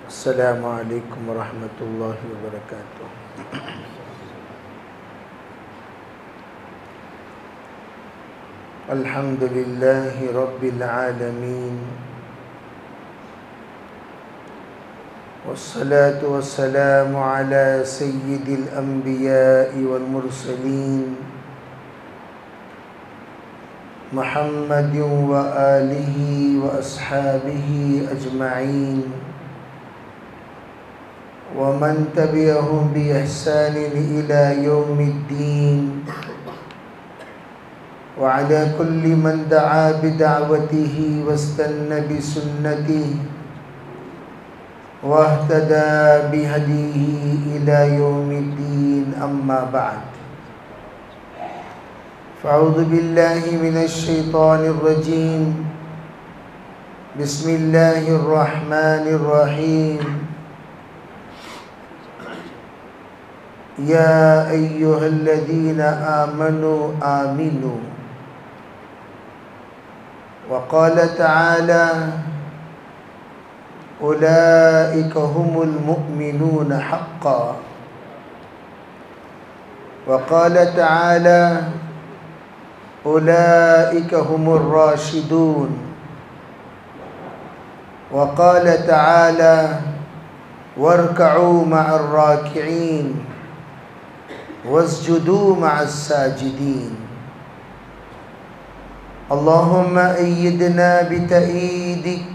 السلام علیکم ورحمۃ اللہ وبرکاتہ۔ الحمد للہ رب العالمین، والصلاة والسلام على سید الانبیاء والمرسلین محمد وآلہ واصحابہ اجمعین ومن تبعهم بإحسان إلى يوم الدين، وعلى كل من دعا بدعوته واستنى بسنته واهتدى بهديه إلى يوم الدين، أما بعد، فأعوذ بالله من الشيطان الرجيم، بسم الله الرحمن الرحيم، يا أيها الذين آمنوا آمنوا، وقال تعالى أولئك هم المؤمنون حقا، وقال تعالى أولئك هم الراشدون، وقال تعالى واركعوا مع الراكعين واسجدوا مع الساجدين۔ اللهم أيدنا بتأييدك،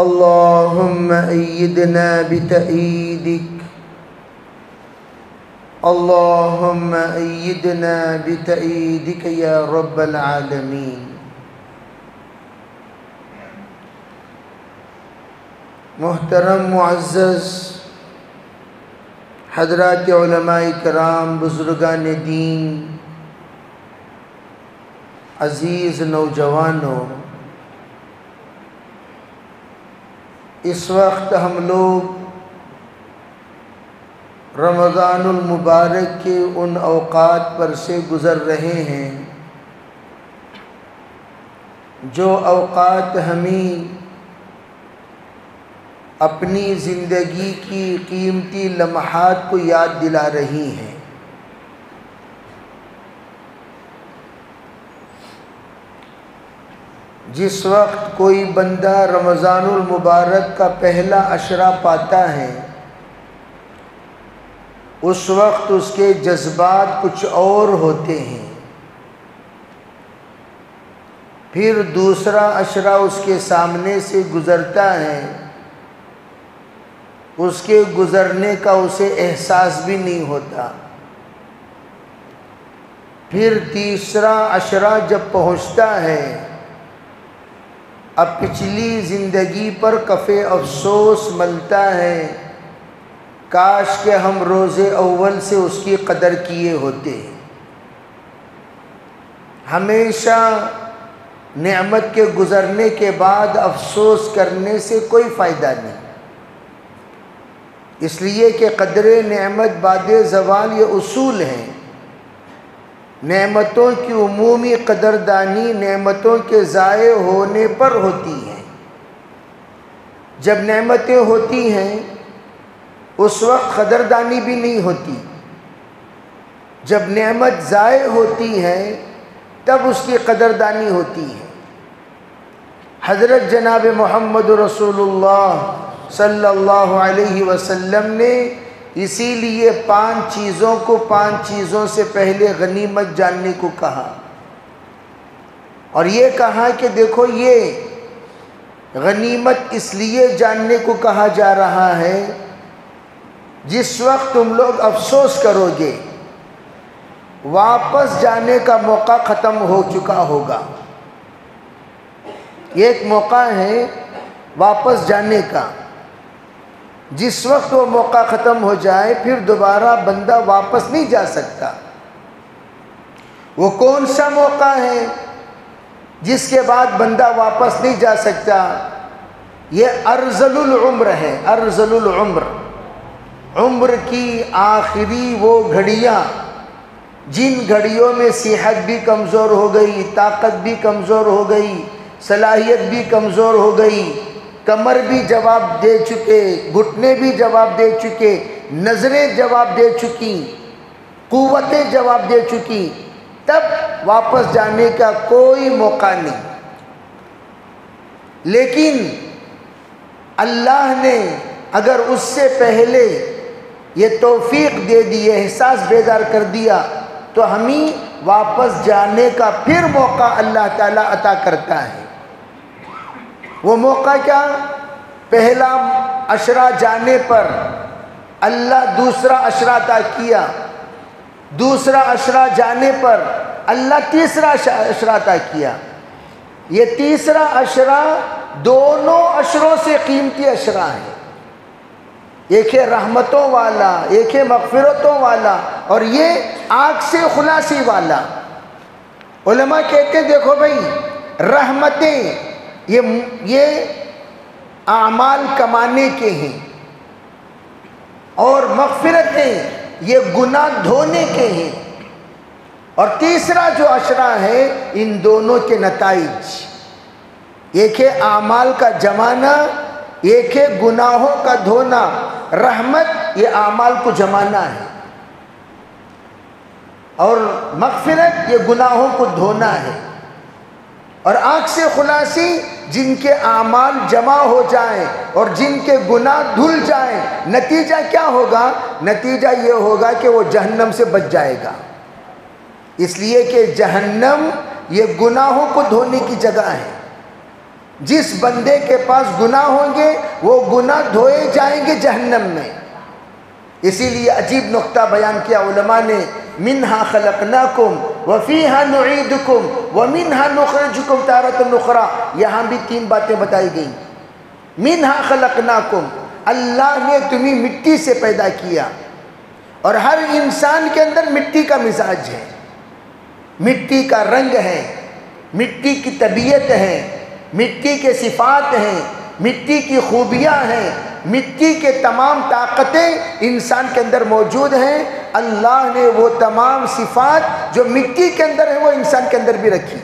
اللهم أيدنا بتأييدك، اللهم أيدنا بتأييدك يا رب العالمين۔ محترم معزز حضرات علماء کرام، بزرگان دین، عزیز نوجوانوں، اس وقت ہم لوگ رمضان المبارک کے ان اوقات پر سے گزر رہے ہیں جو اوقات ہمیں اپنی زندگی کی قیمتی لمحات کو یاد دلا رہی ہیں۔ جس وقت کوئی بندہ رمضان المبارک کا پہلا عشرہ پاتا ہے، اس وقت اس کے جذبات کچھ اور ہوتے ہیں۔ پھر دوسرا عشرہ اس کے سامنے سے گزرتا ہے، اس کے گزرنے کا اسے احساس بھی نہیں ہوتا۔ پھر تیسرا عشرہ جب پہنچتا ہے، اب پچھلی زندگی پر کف افسوس ملتا ہے، کاش کہ ہم روز اول سے اس کی قدر کیے ہوتے۔ ہمیشہ نعمت کے گزرنے کے بعد افسوس کرنے سے کوئی فائدہ نہیں، اس لیے کہ قدر نعمت بعد زوال یہ اصول ہیں۔ نعمتوں کی عمومی قدردانی نعمتوں کے ضائع ہونے پر ہوتی ہے۔ جب نعمتیں ہوتی ہیں اس وقت قدردانی بھی نہیں ہوتی، جب نعمت ضائع ہوتی ہے تب اس کی قدردانی ہوتی ہے۔ حضرت جناب محمد رسول اللہ صلی اللہ علیہ وسلم نے اسی لیے 5 چیزوں کو 5 چیزوں سے پہلے غنیمت جاننے کو کہا، اور یہ کہا کہ دیکھو یہ غنیمت اس لیے جاننے کو کہا جا رہا ہے جس وقت تم لوگ افسوس کرو گے واپس جانے کا موقع ختم ہو چکا ہوگا۔ یہ ایک موقع ہے واپس جانے کا، جس وقت وہ موقع ختم ہو جائے پھر دوبارہ بندہ واپس نہیں جا سکتا۔ وہ کون سا موقع ہے جس کے بعد بندہ واپس نہیں جا سکتا؟ یہ ارذل العمر ہے، ارذل العمر، عمر کی آخری وہ گھڑیاں جن گھڑیوں میں صحت بھی کمزور ہو گئی، طاقت بھی کمزور ہو گئی، صلاحیت بھی کمزور ہو گئی، کمر بھی جواب دے چکے، گھٹنے بھی جواب دے چکے، نظریں جواب دے چکی، قوتیں جواب دے چکی، تب واپس جانے کا کوئی موقع نہیں۔ لیکن اللہ نے اگر اس سے پہلے یہ توفیق دے دی، احساس بیدار کر دیا، تو ہمیں واپس جانے کا پھر موقع اللہ تعالیٰ عطا کرتا ہے۔ وہ موقع کیا؟ پہلا عشرہ جانے پر اللہ دوسرا عشرہ عطا کیا، دوسرا عشرہ جانے پر اللہ تیسرا عشرہ عطا کیا۔ یہ تیسرا عشرہ دونوں عشروں سے قیمتی عشرہ ہے، ایک ہے رحمتوں والا، ایک ہے مغفرتوں والا، اور یہ آگ سے خلاصی والا۔ علماء کہتے ہیں دیکھو بھائی، رحمتیں یہ اعمال کمانے کے ہیں، اور مغفرتیں یہ گناہ دھونے کے ہیں، اور تیسرا جو عشرہ ہے ان دونوں کے نتائج، ایک ہے اعمال کا جمانا، ایک ہے گناہوں کا دھونا۔ رحمت یہ اعمال کو جمانا ہے، اور مغفرت یہ گناہوں کو دھونا ہے۔ اور آنکھ سے خلاصی جن کے اعمال جمع ہو جائیں اور جن کے گناہ دھل جائیں، نتیجہ کیا ہوگا؟ نتیجہ یہ ہوگا کہ وہ جہنم سے بچ جائے گا، اس لیے کہ جہنم یہ گناہوں کو دھونے کی جگہ ہے۔ جس بندے کے پاس گناہ ہوں گے وہ گناہ دھوئے جائیں گے جہنم میں۔ اسی لیے عجیب نقطہ بیان کیا علماء نے، منہا خلقناکم وفیہا نعیدکم ومنہا نخرجکم تارۃ اخری۔ یہاں بھی تین باتیں بتائی گئیں۔ منہا خلقناکم، اللہ نے تمہیں مٹی سے پیدا کیا، اور ہر انسان کے اندر مٹی کا مزاج ہے، مٹی کا رنگ ہے، مٹی کی طبیعت ہے، مٹی کے صفات ہیں، مٹی کی خوبیاں ہیں، مٹی کے تمام طاقتیں انسان کے اندر موجود ہیں۔ اللہ نے وہ تمام صفات جو مٹی کے اندر ہیں وہ انسان کے اندر بھی رکھی۔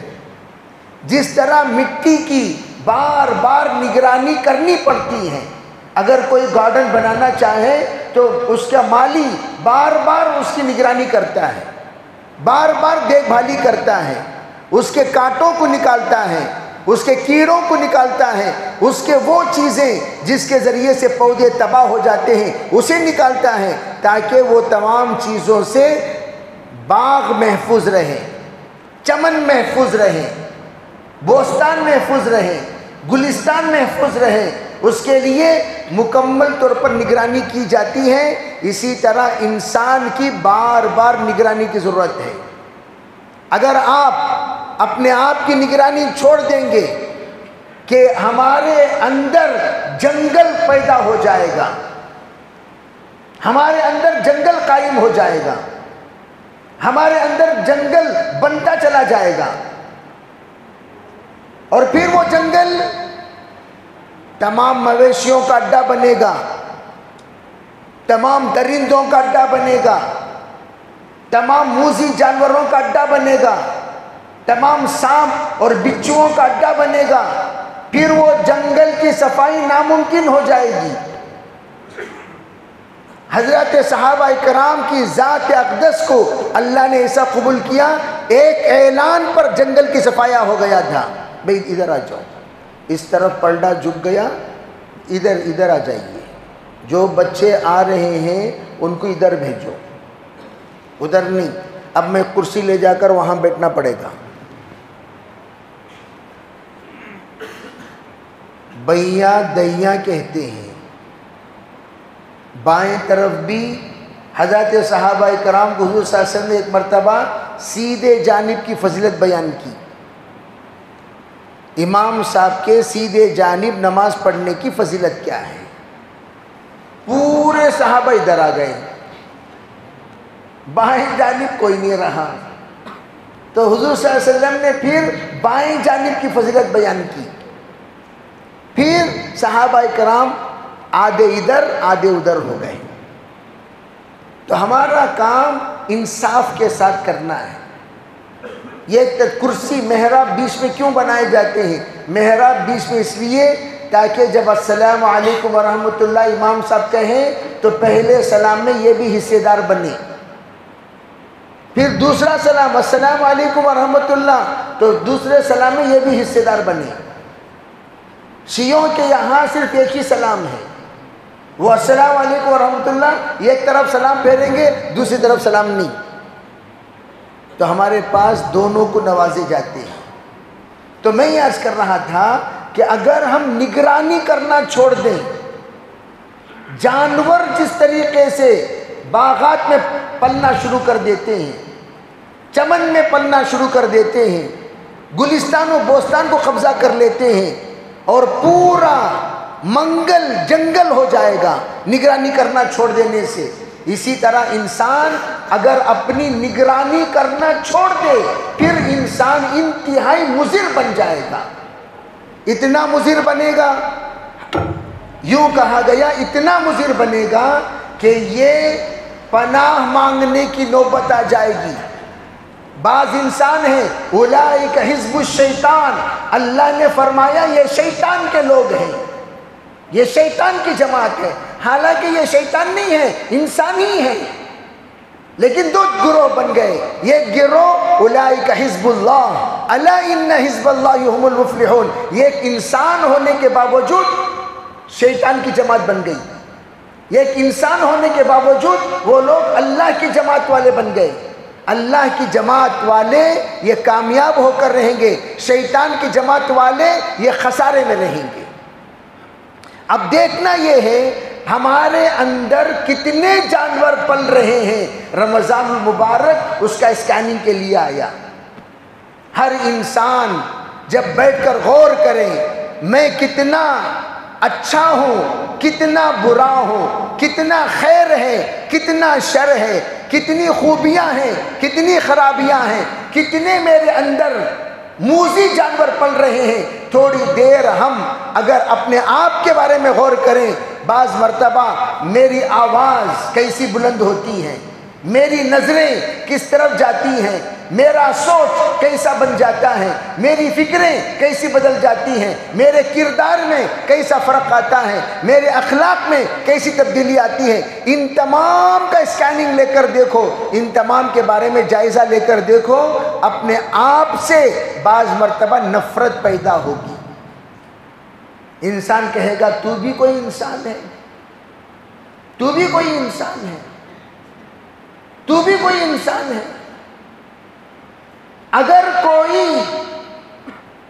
جس طرح مٹی کی بار بار نگرانی کرنی پڑتی ہے، اگر کوئی گارڈن بنانا چاہے تو اس کا مالی بار بار اس کی نگرانی کرتا ہے، بار بار دیکھ بھالی کرتا ہے، اس کے کانٹوں کو نکالتا ہے، اس کے کیڑوں کو نکالتا ہے، اس کے وہ چیزیں جس کے ذریعے سے پودے تباہ ہو جاتے ہیں اسے نکالتا ہے، تاکہ وہ تمام چیزوں سے باغ محفوظ رہے، چمن محفوظ رہے، بوستان محفوظ رہے، گلستان محفوظ رہے۔ اس کے لیے مکمل طور پر نگرانی کی جاتی ہے۔ اسی طرح انسان کی بار بار نگرانی کی ضرورت ہے۔ اگر آپ اپنے آپ کی نگرانی چھوڑ دیں گے کہ ہمارے اندر جنگل پیدا ہو جائے گا، ہمارے اندر جنگل قائم ہو جائے گا، ہمارے اندر جنگل بنتا چلا جائے گا، اور پھر وہ جنگل تمام مویشیوں کا اڈا بنے گا، تمام درندوں کا اڈا بنے گا، تمام موذی جانوروں کا اڈا بنے گا، تمام سانپ اور بچھوؤں کا اڈا بنے گا، پھر وہ جنگل کی صفائی ناممکن ہو جائے گی۔ حضرت صحابہ کرام کی ذات اقدس کو اللہ نے ایسا قبول کیا، ایک اعلان پر جنگل کی صفائی ہو گیا تھا، بھئی ادھر آ جاؤ، اس طرف پلڑا جھک گیا، ادھر آ جائیے، جو بچے آ رہے ہیں ان کو ادھر بھیجو، ادھر نہیں، اب میں کرسی لے جا کر وہاں بیٹھنا پڑے گا۔ بھیا دیا کہتے ہیں، بائیں طرف بھی حضرت صحابہ کرام کو حضور صلی اللہ علیہ وسلم نے ایک مرتبہ سیدھے جانب کی فضیلت بیان کی۔ امام صاحب کے سیدھے جانب نماز پڑھنے کی فضیلت کیا ہے؟ پورے صحابہ ادھر آ گئے، بائیں جانب کوئی نہیں رہا، تو حضور صلی اللہ علیہ وسلم نے پھر بائیں جانب کی فضیلت بیان کی۔ پھر صحابہ کرام آدھے ادھر آدھے ادھر ہو گئے۔ تو ہمارا کام انصاف کے ساتھ کرنا ہے۔ یہ کرسی محراب بیچ میں کیوں بنائے جاتے ہیں؟ محراب بیچ میں اس لیے تاکہ جب السلام علیکم ورحمۃ اللہ امام صاحب کہیں تو پہلے سلام میں یہ بھی حصے دار بنے، پھر دوسرا سلام السلام علیکم ورحمۃ اللہ تو دوسرے سلام میں یہ بھی حصے دار بنے۔ شیعوں کے یہاں صرف ایک ہی سلام ہے، وہ السلام علیکم ورحمۃ اللہ، ایک طرف سلام پھیریں گے دوسری طرف سلام نہیں۔ تو ہمارے پاس دونوں کو نوازے جاتے ہیں۔ تو میں یہ عرض کر رہا تھا کہ اگر ہم نگرانی کرنا چھوڑ دیں، جانور جس طریقے سے باغات میں پلنا شروع کر دیتے ہیں، چمن میں پلنا شروع کر دیتے ہیں، گلستان و بوستان کو قبضہ کر لیتے ہیں اور پورا منگل جنگل ہو جائے گا نگرانی کرنا چھوڑ دینے سے، اسی طرح انسان اگر اپنی نگرانی کرنا چھوڑ دے پھر انسان انتہائی مضر بن جائے گا۔ اتنا مضر بنے گا، یوں کہا گیا اتنا مضر بنے گا کہ یہ پناہ مانگنے کی نوبت آ جائے گی۔ بعض انسان ہیں اولئک حزب الشیطان، اللہ نے فرمایا یہ شیطان کے لوگ ہیں، یہ شیطان کی جماعت ہے، حالانکہ یہ شیطان نہیں ہے، انسان ہی ہے، لیکن دو گروہ بن گئے۔ یہ گروہ اولئک حزب اللہ الا ان حزب اللہ هم المفلحون، یہ ایک انسان ہونے کے باوجود شیطان کی جماعت بن گئی، یہ ایک انسان ہونے کے باوجود وہ لوگ اللہ کی جماعت والے بن گئے۔ اللہ کی جماعت والے یہ کامیاب ہو کر رہیں گے، شیطان کی جماعت والے یہ خسارے میں رہیں گے۔ اب دیکھنا یہ ہے ہمارے اندر کتنے جانور پل رہے ہیں۔ رمضان المبارک اس کا اسکیننگ کے لیے آیا۔ ہر انسان جب بیٹھ کر غور کرے میں کتنا اچھا ہوں، کتنا برا ہوں، کتنا خیر ہے، کتنا شر ہے، کتنی خوبیاں ہیں، کتنی خرابیاں ہیں، کتنے میرے اندر موذی جانور پل رہے ہیں۔ تھوڑی دیر ہم اگر اپنے آپ کے بارے میں غور کریں، بعض مرتبہ میری آواز کیسی بلند ہوتی ہے، میری نظریں کس طرف جاتی ہیں، میرا سوچ کیسا بن جاتا ہے، میری فکریں کیسی بدل جاتی ہیں، میرے کردار میں کیسا فرق آتا ہے، میرے اخلاق میں کیسی تبدیلی آتی ہے، ان تمام کا اسکیننگ لے کر دیکھو، ان تمام کے بارے میں جائزہ لے کر دیکھو، اپنے آپ سے بعض مرتبہ نفرت پیدا ہوگی۔ انسان کہے گا تو بھی کوئی انسان ہے، تو بھی کوئی انسان ہے، تو بھی کوئی انسان ہے۔ اگر کوئی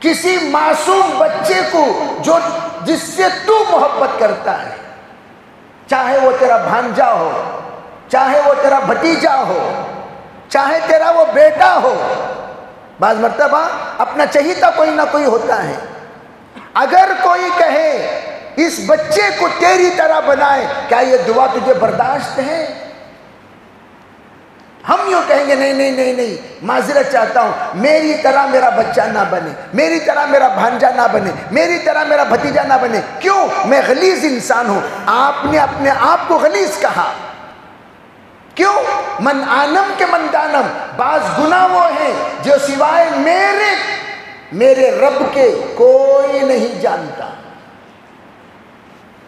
کسی معصوم بچے کو جس سے تو محبت کرتا ہے، چاہے وہ تیرا بھانجا ہو، چاہے وہ تیرا بھتیجا ہو، چاہے تیرا وہ بیٹا ہو، بعض مرتبہ اپنا چہیتا کوئی نہ کوئی ہوتا ہے، اگر کوئی کہے اس بچے کو تیری طرح بنائے، کیا یہ دعا تجھے برداشت ہے؟ ہم یوں کہیں گے نہیں نہیں نہیں نہیں، معذرت چاہتا ہوں، میری طرح میرا بچہ نہ بنے، میری طرح میرا بھانجا نہ بنے، میری طرح میرا بھتیجا نہ بنے، کیوں؟ میں غلیظ انسان ہوں۔ آپ نے اپنے آپ کو غلیظ کہا، کیوں؟ من آنم کے من دانم، بعض گناہ وہ ہیں جو سوائے میرے رب کے کوئی نہیں جانتا۔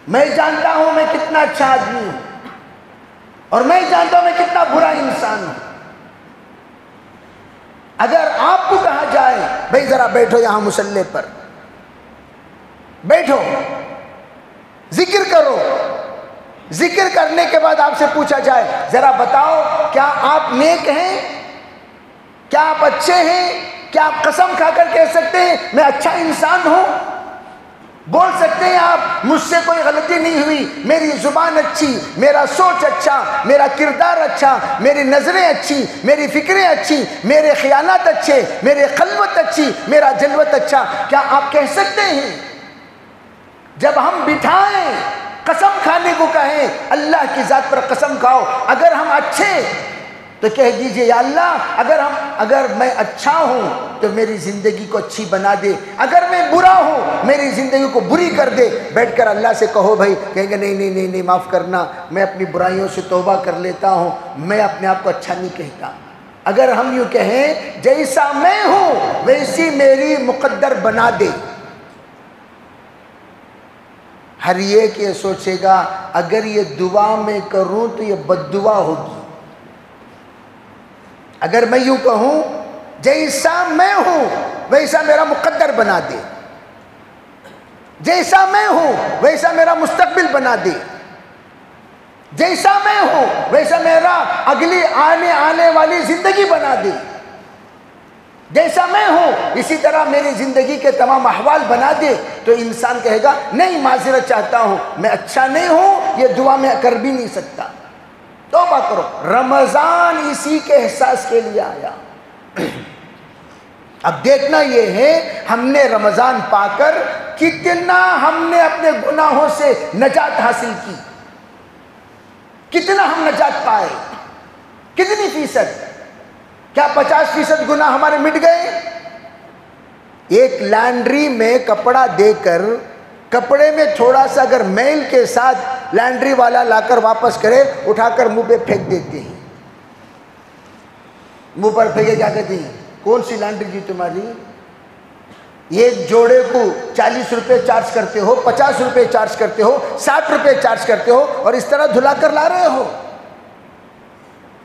میں جانتا ہوں میں کتنا اچھا آدمی ہوں، اور میں جانتا ہوں میں کتنا برا انسان ہوں۔ اگر آپ کو کہا جائے بھئی ذرا بیٹھو یہاں مصلی پر، بیٹھو ذکر کرو، ذکر کرنے کے بعد آپ سے پوچھا جائے ذرا بتاؤ کیا آپ نیک ہیں، کیا آپ اچھے ہیں، کیا آپ قسم کھا کر کہہ سکتے ہیں میں اچھا انسان ہوں؟ بول سکتے ہیں آپ مجھ سے کوئی غلطی نہیں ہوئی، میری زبان اچھی، میرا سوچ اچھا، میرا کردار اچھا، میری نظریں اچھی، میری فکریں اچھی، میرے خیالات اچھے، میرے خلوت اچھی، میرا جلوت اچھا، کیا آپ کہہ سکتے ہیں؟ جب ہم بٹھائیں قسم کھانے کو کہیں اللہ کی ذات پر قسم کھاؤ، اگر ہم اچھے تو کہہ دیجئے یا اللہ اگر میں اچھا ہوں تو میری زندگی کو اچھی بنا دے، اگر میں برا ہوں میری زندگی کو بری کر دے۔ بیٹھ کر اللہ سے کہو بھائی، کہیں گے نہیں نہیں نہیں نہیں معاف کرنا، میں اپنی برائیوں سے توبہ کر لیتا ہوں، میں اپنے آپ کو اچھا نہیں کہتا۔ اگر ہم یوں کہیں جیسا میں ہوں ویسی میری مقدر بنا دے، ہر ایک یہ سوچے گا اگر یہ دعا میں کروں تو یہ بد دعا ہوگی. اگر میں یوں کہوں جیسا میں ہوں ویسا میرا مقدر بنا دے، جیسا میں ہوں ویسا میرا مستقبل بنا دے، جیسا میں ہوں ویسا میرا اگلی آنے والی زندگی بنا دے، جیسا میں ہوں اسی طرح میری زندگی کے تمام احوال بنا دے، تو انسان کہے گا نہیں معذرت چاہتا ہوں، میں اچھا نہیں ہوں، یہ دعا میں کر بھی نہیں سکتا. توبہ کرو. رمضان اسی کے احساس کے لیے آیا. اب دیکھنا یہ ہے ہم نے رمضان پا کر کتنا ہم نے اپنے گناہوں سے نجات حاصل کی، کتنا ہم نجات پائے، کتنی فیصد؟ کیا 50% گناہ ہمارے مٹ گئے؟ ایک لانڈری میں کپڑا دے کر کپڑے میں تھوڑا سا اگر میل کے ساتھ لانڈری والا لا کر واپس کرے، اٹھا کر منہ پہ پھینک دیتے ہیں. منہ پر پھینکے کیا کہتے ہیں؟ کون سی لانڈری جی تمہاری؟ ایک جوڑے کو 40 روپے چارج کرتے ہو، 50 روپے چارج کرتے ہو، 60 روپے چارج کرتے ہو، اور اس طرح دھلا کر لا رہے ہو.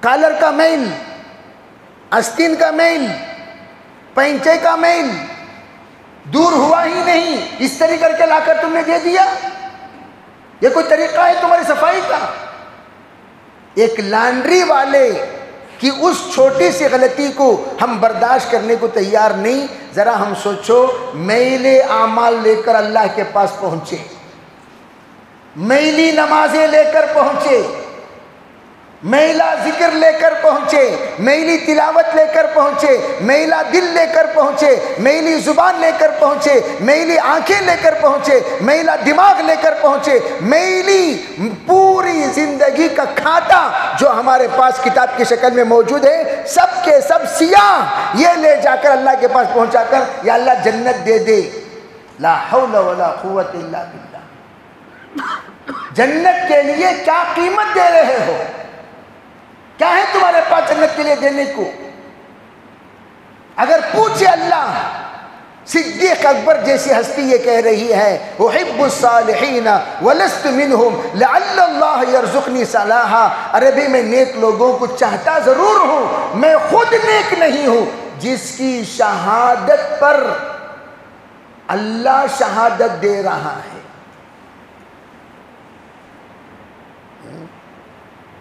کالر کا میل، آستین کا میل، پینچے کا میل دور ہوا ہی نہیں، اس طرح کر کے لا کر تم نے دے دیا. یہ کوئی طریقہ ہے تمہاری صفائی کا؟ ایک لانڈری والے کی اس چھوٹی سی غلطی کو ہم برداشت کرنے کو تیار نہیں. ذرا ہم سوچو، میلے اعمال لے کر اللہ کے پاس پہنچے، میلی نمازیں لے کر پہنچے، میلا ذکر لے کر پہنچے، میلی تلاوت لے کر پہنچے، میلا دل لے کر پہنچے، میلی زبان لے کر پہنچے، میلی آنکھیں لے کر پہنچے، میلا دماغ لے کر پہنچے، میلی پوری زندگی کا کھاتا جو ہمارے پاس کتاب کی شکل میں موجود ہے، سب کے سب سیاہ، یہ لے جا کر اللہ کے پاس پہنچا کر یا اللہ جنت دے دے. لا حول ولا قوت الا باللہ. جنت کے لیے کیا قیمت دے رہے ہو؟ کیا ہے تمہارے پاس جنت کے لیے دینے کو؟ اگر پوچھے اللہ، صدیق اکبر جیسی ہستی یہ کہہ رہی ہے احب الصالحین ولست منہم لعل اللہ یرزقنی صلاحا. عربی میں نیک لوگوں کو چاہتا ضرور ہوں، میں خود نیک نہیں ہوں. جس کی شہادت پر اللہ شہادت دے رہا ہے.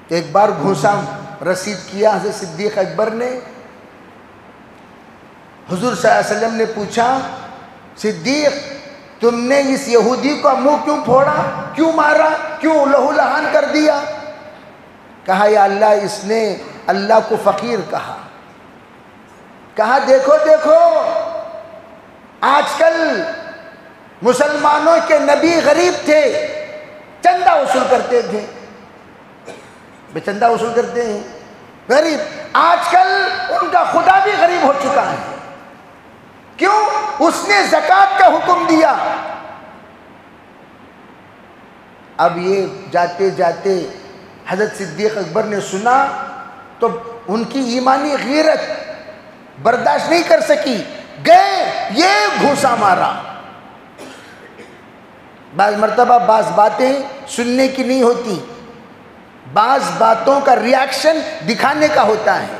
ایک بار گھوسا رسید کیا حضرت صدیق اکبر نے. حضور صلی اللہ علیہ وسلم نے پوچھا، صدیق تم نے اس یہودی کا منہ کیوں پھوڑا، کیوں مارا، کیوں لہو لہان کر دیا؟ کہا یا اللہ اس نے اللہ کو فقیر کہا. کہا دیکھو دیکھو آج کل مسلمانوں کے نبی غریب تھے، چندہ وصول کرتے تھے، چندہ وصول کرتے ہیں غریب. آج کل ان کا خدا بھی غریب ہو چکا ہے. کیوں؟ اس نے زکوٰۃ کا حکم دیا. اب یہ جاتے جاتے حضرت صدیق اکبر نے سنا تو ان کی ایمانی غیرت برداشت نہیں کر سکی، گئے یہ گھوسا مارا. بعض مرتبہ بعض باتیں سننے کی نہیں ہوتی، بعض باتوں کا ریاکشن دکھانے کا ہوتا ہے.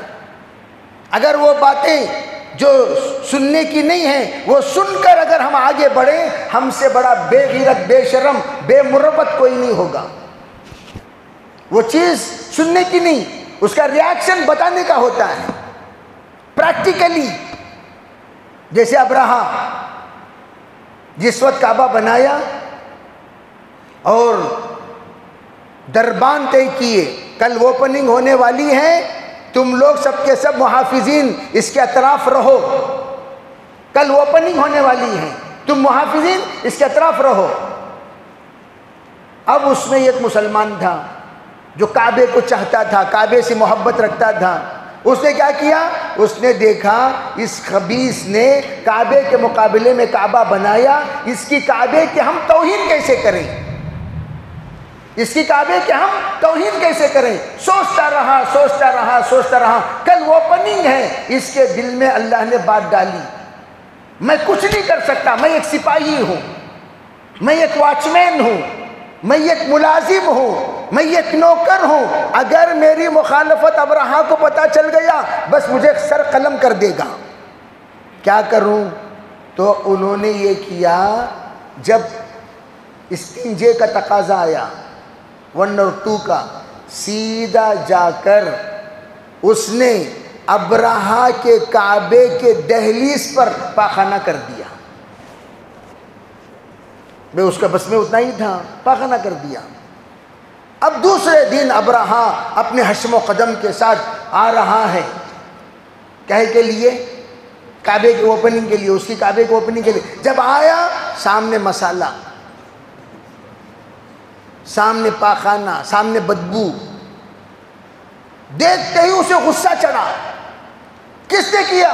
اگر وہ باتیں جو سننے کی نہیں ہیں وہ سن کر اگر ہم آگے بڑھیں، ہم سے بڑا بے غیرت، بے شرم، بے مروت کوئی نہیں ہوگا. وہ چیز سننے کی نہیں، اس کا ریاکشن بتانے کا ہوتا ہے پریکٹیکلی. جیسے ابرہا جس وقت کعبہ بنایا اور دربان طے کیے کل اوپننگ ہونے والی ہے، تم لوگ سب کے سب محافظین اس کے اطراف رہو، کل اوپننگ ہونے والی ہے، تم محافظین اس کے اطراف رہو. اب اس میں ایک مسلمان تھا جو کعبے کو چاہتا تھا، کعبے سے محبت رکھتا تھا. اس نے کیا کیا؟ اس نے دیکھا اس خبیث نے کعبے کے مقابلے میں کعبہ بنایا، اس کی کعبے کی ہم توہین کیسے کریں، اس کی کعبے کے ہم توہین کیسے کریں. سوچتا رہا سوچتا رہا سوچتا رہا، کل اوپننگ ہے. اس کے دل میں اللہ نے بات ڈالی، میں کچھ نہیں کر سکتا، میں ایک سپاہی ہوں، میں ایک واچ مین ہوں، میں ایک ملازم ہوں، میں ایک نوکر ہوں، اگر میری مخالفت ابرہہ کو پتہ چل گیا بس مجھے سر قلم کر دے گا، کیا کروں؟ تو انہوں نے یہ کیا، جب استنجے کا تقاضا آیا 1 اور 2 کا، سیدھا جا کر اس نے ابرہہ کے کعبے کے دہلیز پر پاخانہ کر دیا۔ بے اس کا بس میں اتنا ہی تھا، پاخانہ کر دیا۔ اب دوسرے دن ابرہہ اپنے حشم و قدم کے ساتھ آ رہا ہے، کہے کے لیے کعبے کے اوپننگ کے لیے، اس کی کعبے کے اوپننگ کے لیے۔ جب آیا، سامنے مسالہ، سامنے پاخانہ، سامنے بدبو، دیکھتے ہی اسے غصہ چڑھا۔ کس نے کیا؟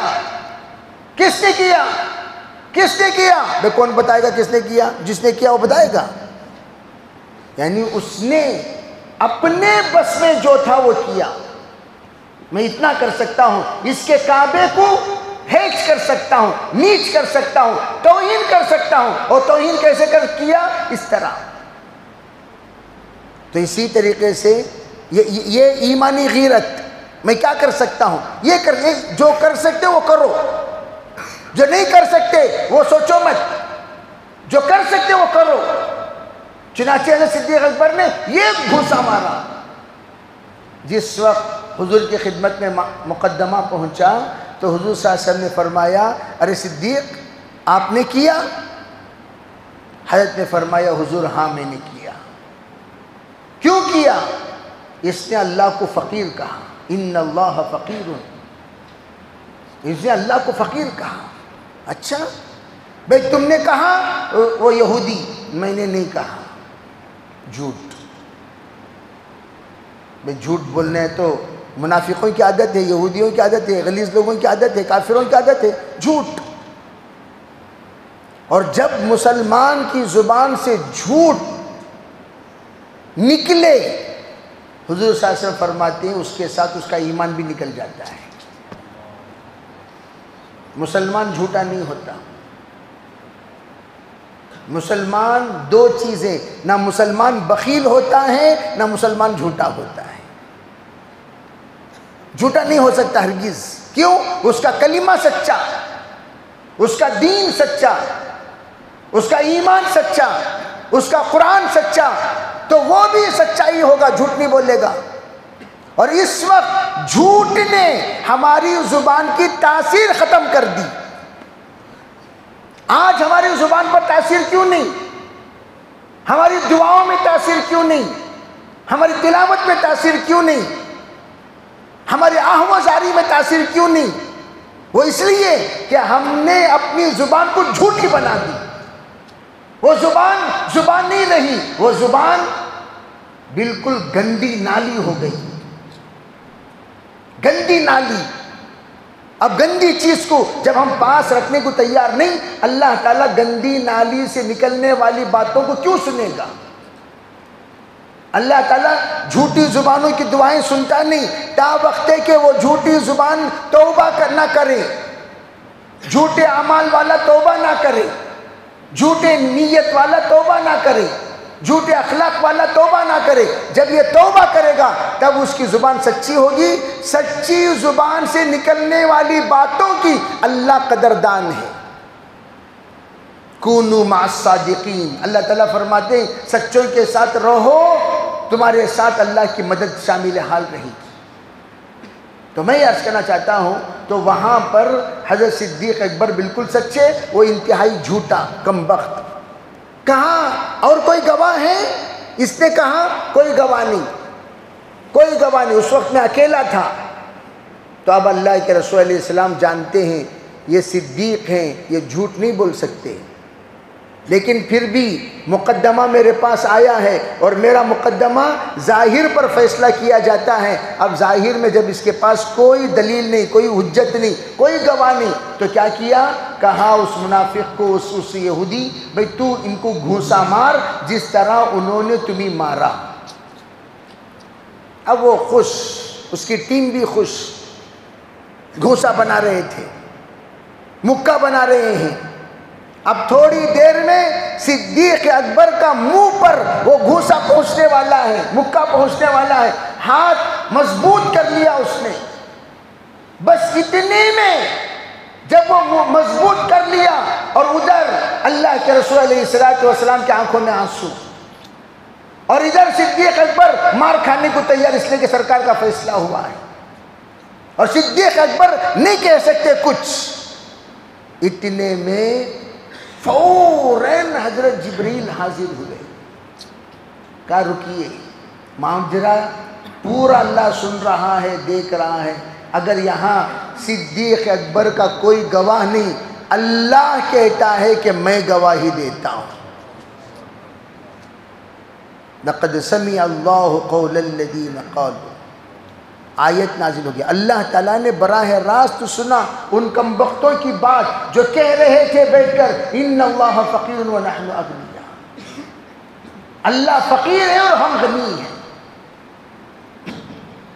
کس نے کیا؟ کس نے کیا؟ بے کون بتائے گا کس نے کیا؟ جس نے کیا وہ بتائے گا۔ یعنی اس نے اپنے بس میں جو تھا وہ کیا۔ میں اتنا کر سکتا ہوں، اس کے کعبے کو ہیچ کر سکتا ہوں، نیچ کر سکتا ہوں، توہین کر سکتا ہوں۔ اور توہین کیسے کیا؟ اس طرح۔ تو اسی طریقے سے یہ ایمانی غیرت، میں کیا کر سکتا ہوں، یہ جو کر سکتے وہ کرو، جو نہیں کر سکتے وہ سوچو مت، جو کر سکتے وہ کرو۔ چنانچہ حضرت صدیق اکبر نے یہ گھوسا مارا۔ جس وقت حضور کی خدمت میں مقدمہ پہنچا تو حضور صلی اللہ علیہ وسلم نے فرمایا، ارے صدیق آپ نے کیا؟ حضرت نے فرمایا، حضور ہاں میں نے کیا۔ کیوں کیا؟ اس نے اللہ کو فقیر کہا، ان اللہ فقیر، اس نے اللہ کو فقیر کہا۔ اچھا بھئی تم نے کہا وہ یہودی، میں نے نہیں کہا۔ جھوٹ، بھئی جھوٹ بولنا ہے تو منافقوں کی عادت ہے، یہودیوں کی عادت ہے، غلیظ لوگوں کی عادت ہے، کافروں کی عادت ہے، جھوٹ۔ اور جب مسلمان کی زبان سے جھوٹ نکلے، حضور صلی اللہ علیہ وسلم فرماتے ہیں اس کے ساتھ اس کا ایمان بھی نکل جاتا ہے۔ مسلمان جھوٹا نہیں ہوتا۔ مسلمان دو چیزیں، نہ مسلمان بخیل ہوتا ہے نہ مسلمان جھوٹا ہوتا ہے۔ جھوٹا نہیں ہو سکتا ہرگز۔ کیوں؟ اس کا کلمہ سچا، اس کا دین سچا، اس کا ایمان سچا، اس کا قرآن سچا، تو وہ بھی سچائی ہوگا، جھوٹ نہیں بولے گا۔ اور اس وقت جھوٹ نے ہماری زبان کی تاثیر ختم کر دی۔ آج ہماری زبان پر تاثیر کیوں نہیں؟ ہماری دعاؤں میں تاثیر کیوں نہیں؟ ہماری تلاوت میں تاثیر کیوں نہیں؟ ہماری آہ و زاری میں تاثیر کیوں نہیں؟ وہ اس لیے کہ ہم نے اپنی زبان کو جھوٹی بنا دی۔ وہ زبان نہیں رہی، وہ زبان بالکل گندی نالی ہو گئی، گندی نالی۔ اب گندی چیز کو جب ہم پاس رکھنے کو تیار نہیں، اللہ تعالیٰ گندی نالی سے نکلنے والی باتوں کو کیوں سنے گا؟ اللہ تعالیٰ جھوٹی زبانوں کی دعائیں سنتا نہیں، تا وقت ہے کہ وہ جھوٹی زبان توبہ نہ کرے، جھوٹے اعمال والا توبہ نہ کرے، جھوٹے نیت والا توبہ نہ کرے، جھوٹے اخلاق والا توبہ نہ کرے۔ جب یہ توبہ کرے گا تب اس کی زبان سچی ہوگی۔ سچی زبان سے نکلنے والی باتوں کی اللہ قدردان ہے۔ کونوا مع الصادقین، اللہ تعالیٰ فرماتے ہیں سچوں کے ساتھ رہو، تمہارے ساتھ اللہ کی مدد شامل حال رہے گی۔ تو میں یہ عرض کرنا چاہتا ہوں، تو وہاں پر حضرت صدیق اکبر بالکل سچے، وہ انتہائی جھوٹا کم بخت۔ کہا اور کوئی گواہ ہے؟ اس نے کہا کوئی گواہ نہیں، کوئی گواہ نہیں، اس وقت میں اکیلا تھا۔ تو اب اللہ کے رسول علیہ السلام جانتے ہیں یہ صدیق ہیں، یہ جھوٹ نہیں بول سکتے، لیکن پھر بھی مقدمہ میرے پاس آیا ہے اور میرا مقدمہ ظاہر پر فیصلہ کیا جاتا ہے۔ اب ظاہر میں جب اس کے پاس کوئی دلیل نہیں، کوئی حجت نہیں، کوئی گواہ نہیں، تو کیا کیا؟ کہا اس منافق کو، اس یہودی، بھئی تو ان کو گھوسا مار جس طرح انہوں نے تمہیں مارا۔ اب وہ خوش، اس کی ٹیم بھی خوش، گھوسا بنا رہے تھے، مکہ بنا رہے ہیں، اب تھوڑی دیر میں صدیق اکبر کا منہ پر وہ گھوسا پہنچنے والا ہے، مکہ پہنچنے والا ہے، ہاتھ مضبوط کر لیا اس نے. بس اتنے میں جب وہ مضبوط کر لیا اور ادھر اللہ کے رسول علیہ السلام کی آنکھوں میں آنسو، اور ادھر صدیق اکبر مار کھانے کو تیار، اس لیے کہ سرکار کا فیصلہ ہوا ہے اور صدیق اکبر نہیں کہہ سکتے کچھ. اتنے میں فوراً حضرت جبریل حاضر ہوئے. کہا رکیے، معاملہ پورا اللہ سن رہا ہے، دیکھ رہا ہے. اگر یہاں صدیق اکبر کا کوئی گواہ نہیں، اللہ کہتا ہے کہ میں گواہی دیتا ہوں. لقد سمع اللہ قول الذین قالوا، آیت نازل ہو گیا. اللہ تعالیٰ نے براہ راست سنا ان کم بختوں کی بات جو کہہ رہے تھے بیٹھ کر ان اللہ فقیر ونحن اغنیاء، اللہ فقیر ہے اور ہم غنی ہیں.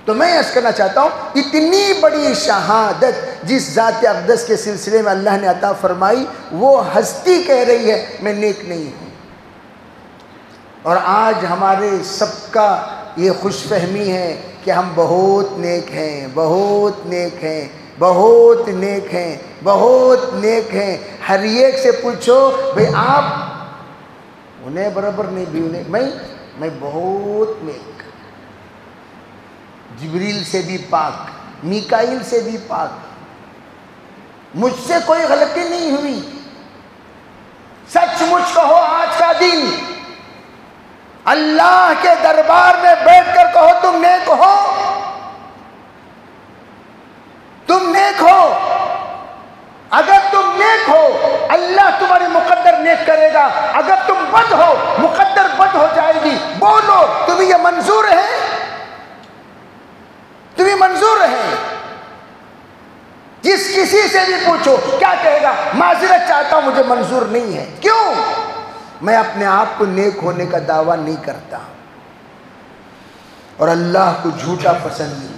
تو میں عرض کرنا چاہتا ہوں اتنی بڑی شہادت جس ذات اقدس کے سلسلے میں اللہ نے عطا فرمائی، وہ ہستی کہہ رہی ہے میں نیک نہیں ہوں. اور آج ہمارے سب کا یہ خوش فہمی ہے کہ ہم بہت نیک ہیں، بہت نیک ہیں، بہت نیک ہیں، بہت نیک ہیں. ہر ایک سے پوچھو بھئی آپ انہیں برابر نہیں بھی انہیں میں بہت نیک، جبریل سے بھی پاک، میکائیل سے بھی پاک، مجھ سے کوئی غلطی نہیں ہوئی. سچ مجھ کہو آج کا دن اللہ کے دربار میں بیٹھ کر کہو تم نیک ہو، تم نیک ہو. اگر تم نیک ہو اللہ تمہاری مقدر نیک کرے گا، اگر تم بد ہو مقدر بد ہو جائے گی. بولو تمہیں یہ منظور ہے؟ تمہیں منظور ہے؟ جس کسی سے بھی پوچھو کیا کہے گا؟ معذرت چاہتا ہوں مجھے منظور نہیں ہے. کیوں؟ میں اپنے آپ کو نیک ہونے کا دعویٰ نہیں کرتا اور اللہ کو جھوٹا پسند نہیں.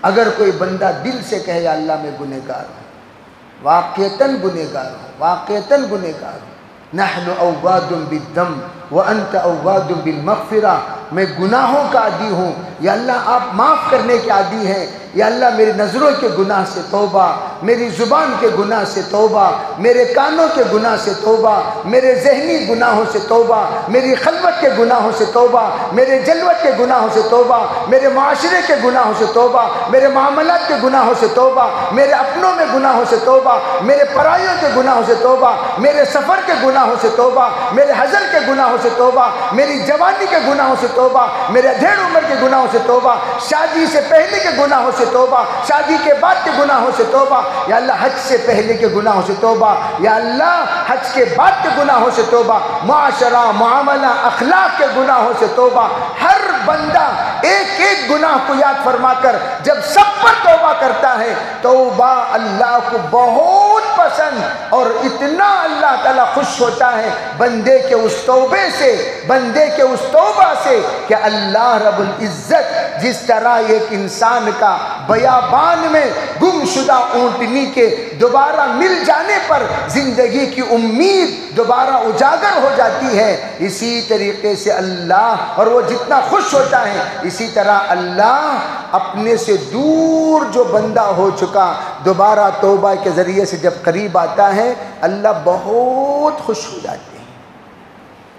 اگر کوئی بندہ دل سے کہے اللہ میں گنہگار ہوں، واقعتاً گنہگار ہوں، واقعتاً گنہگار ہوں. نحن اواد بالذنب وانت اواد بالمغفرہ، میں گناہوں کا عادی ہوں، یا اللہ آپ معاف کرنے کے عادی ہیں. یا اللہ میری نظروں کے گناہ سے توبہ، میری زبان کے گناہ سے توبہ، میرے کانوں کے گناہ سے توبہ، میرے ذہنی گناہوں سے توبہ، میری خلوت کے گناہوں سے توبہ، میرے جلوت کے گناہوں سے توبہ، میرے معاشرے کے گناہوں سے توبہ، میرے معاملات کے گناہوں سے توبہ، میرے اپنوں میں گناہوں سے توبہ، میرے پرائیوں کے گناہوں سے توبہ، میرے سفر کے گناہوں سے توبہ، میرے حضر کے گناہوں سے توبہ، میری جوانی کے گناہوں سے توبہ، میرے ادھیڑ عمر کے گناہوں سے توبہ، شادی سے پہلے کے گناہوں سے توبہ، شادی کے بعد کے گناہوں سے توبہ. یا اللہ حج سے پہلے کے گناہوں سے توبہ، یا اللہ حج کے بعد کے گناہوں سے توبہ، معاشرہ معاملہ اخلاق کے گناہوں سے توبہ. ہر بندہ ایک ایک گناہ کو یاد فرما کر جب سب پر توبہ کرتا ہے، توبہ اللہ کو بہت پسند اور اتنا اللہ تعالیٰ خوش ہوتا ہے بندے کے اس توبے سے، بندے کے اس توبہ سے، کہ اللہ رب العزت جس طرح ایک انسان کا بیابان میں گم شدہ اونٹنی کے دوبارہ مل جانے پر زندگی کی امید دوبارہ اجاگر ہو جاتی ہے، اسی طریقے سے اللہ، اور وہ جتنا خوش ہوتا ہے اسی طرح اللہ اپنے سے دور جو بندہ ہو چکا دوبارہ توبہ کے ذریعے سے جب قریب آتا ہے اللہ بہت خوش ہو جاتے ہیں.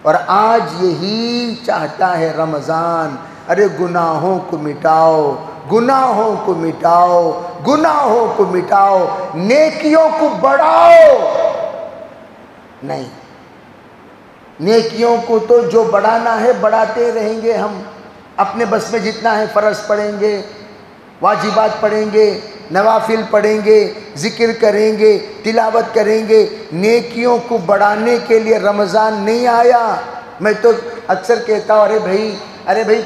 اور آج یہی چاہتا ہے رمضان، ارے گناہوں کو مٹاؤ، گناہوں کو مٹاؤ، گناہوں کو مٹاؤ، نیکیوں کو بڑھاؤ. نہیں، نیکیوں کو تو جو بڑھانا ہے بڑھاتے رہیں گے. ہم اپنے بس میں جتنا ہے فرض پڑھیں گے، واجبات پڑھیں گے، نوافل پڑھیں گے، ذکر کریں گے، تلاوت کریں گے. نیکیوں کو بڑھانے کے لیے رمضان نہیں آیا. میں تو اکثر کہتا ہوں ارے بھائی